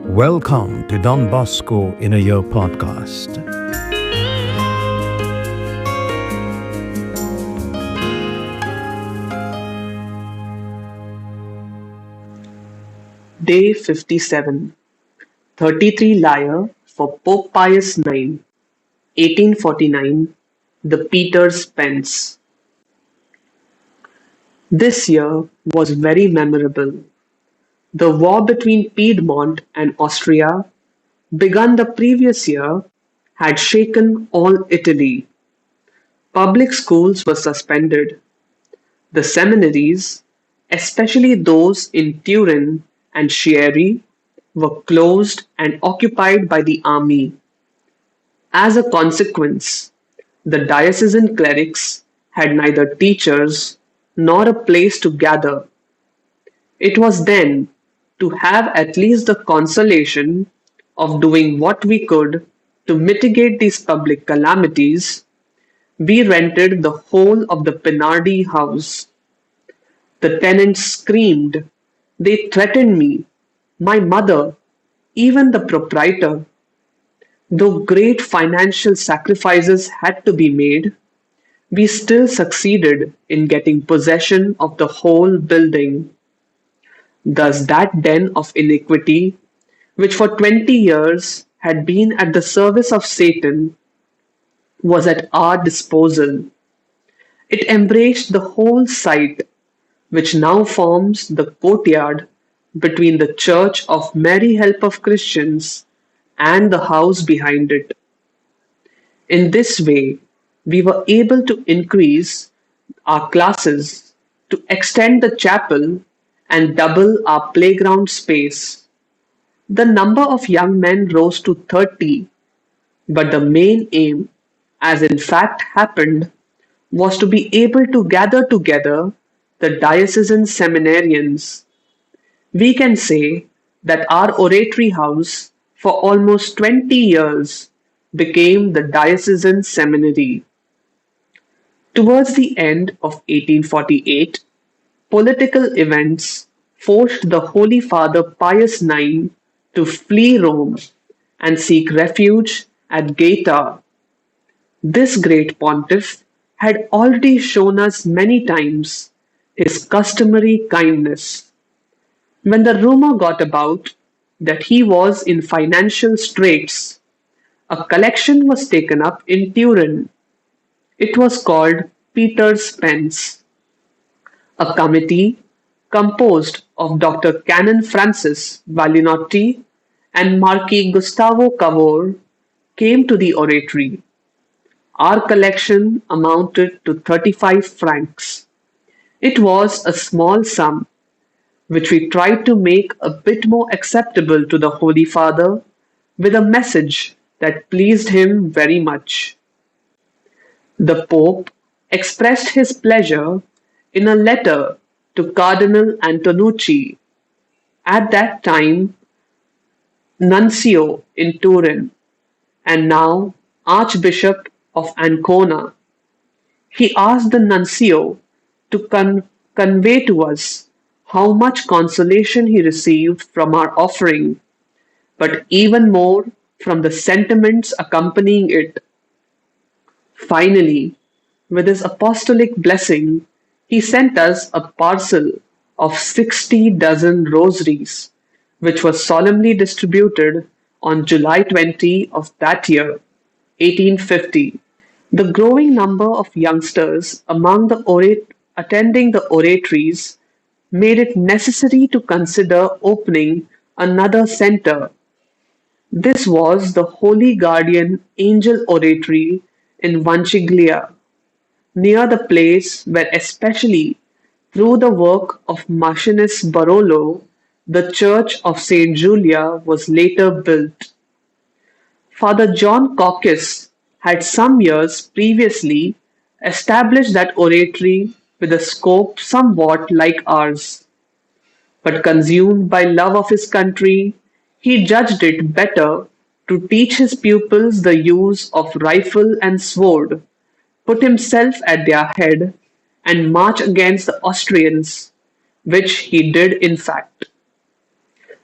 Welcome to Don Bosco in a Year podcast. Day 57. 33 Lyre for Pope Pius IX, 1849, the Peter's Pence. This year was very memorable. The war between Piedmont and Austria, begun the previous year, had shaken all Italy. Public schools were suspended. The seminaries, especially those in Turin and Chieri, were closed and occupied by the army. As a consequence, the diocesan clerics had neither teachers nor a place to gather. It was then, to have at least the consolation of doing what we could to mitigate these public calamities, we rented the whole of the Pinardi house. The tenants screamed. They threatened me, my mother, even the proprietor. Though great financial sacrifices had to be made, we still succeeded in getting possession of the whole building. Thus, that den of iniquity, which for 20 years had been at the service of Satan, was at our disposal. It embraced the whole site, which now forms the courtyard between the Church of Mary Help of Christians and the house behind it. In this way, we were able to increase our classes, to extend the chapel, and double our playground space. The number of young men rose to 30, but the main aim, as in fact happened, was to be able to gather together the diocesan seminarians. We can say that our oratory house for almost 20 years became the diocesan seminary. Towards the end of 1848, political events forced the Holy Father Pius IX to flee Rome and seek refuge at Gaeta. This great pontiff had already shown us many times his customary kindness. When the rumor got about that he was in financial straits, a collection was taken up in Turin. It was called Peter's Pence. A committee composed of Dr. Canon Francis Valinotti and Marquis Gustavo Cavour came to the oratory. Our collection amounted to 35 francs. It was a small sum, which we tried to make a bit more acceptable to the Holy Father with a message that pleased him very much. The Pope expressed his pleasure in a letter to Cardinal Antonucci, at that time nuncio in Turin and now Archbishop of Ancona. He asked the nuncio to convey to us how much consolation he received from our offering, but even more from the sentiments accompanying it. Finally, with his apostolic blessing, he sent us a parcel of 60 dozen rosaries, which was solemnly distributed on July 20 of that year, 1850. The growing number of youngsters among the attending the oratories made it necessary to consider opening another center. This was the Holy Guardian Angel Oratory in Vanciglia, near the place where, especially through the work of Marchioness Barolo, the Church of St. Julia was later built. Father John Cockis had some years previously established that oratory with a scope somewhat like ours. But consumed by love of his country, he judged it better to teach his pupils the use of rifle and sword, put himself at their head, and march against the Austrians, which he did in fact.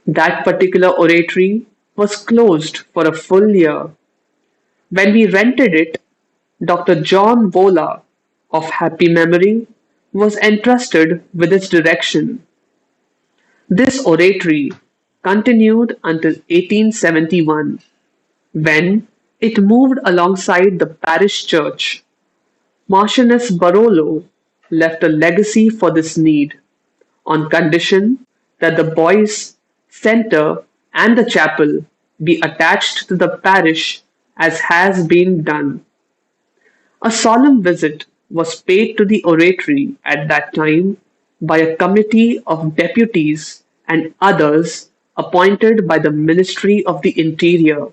That particular oratory was closed for a full year. When we rented it, Dr. John Vola of happy memory was entrusted with its direction. This oratory continued until 1871, when it moved alongside the parish church. Marchioness Barolo left a legacy for this need, on condition that the boys' centre and the chapel be attached to the parish as has been done. A solemn visit was paid to the oratory at that time by a committee of deputies and others appointed by the Ministry of the Interior,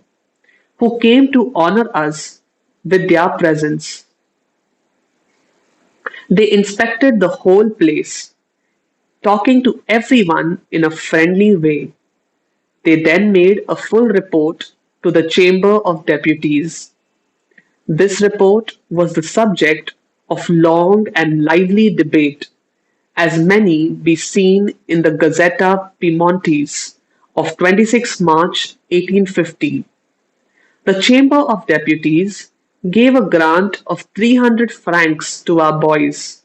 who came to honor us with their presence. They inspected the whole place, talking to everyone in a friendly way. They then made a full report to the Chamber of Deputies. This report was the subject of long and lively debate, as many be seen in the Gazzetta Piemontese of 26 March 1850. The Chamber of Deputies gave a grant of 300 francs to our boys.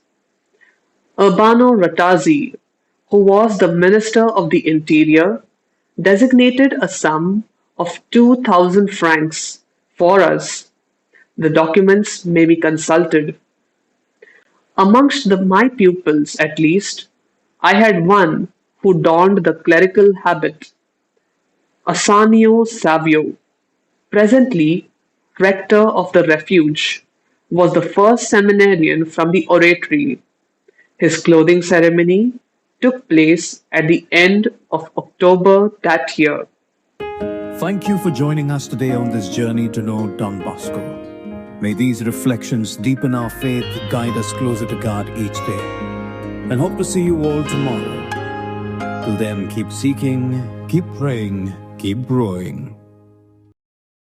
Urbano Ratazzi, who was the Minister of the Interior, designated a sum of 2,000 francs for us. The documents may be consulted. Amongst my pupils, at least, I had one who donned the clerical habit, Assanio Savio, presently rector of the Refuge, was the first seminarian from the oratory. His clothing ceremony took place at the end of October that year. Thank you for joining us today on this journey to know Don Bosco. May these reflections deepen our faith, guide us closer to God each day, and hope to see you all tomorrow. Till then, keep seeking, keep praying, keep growing.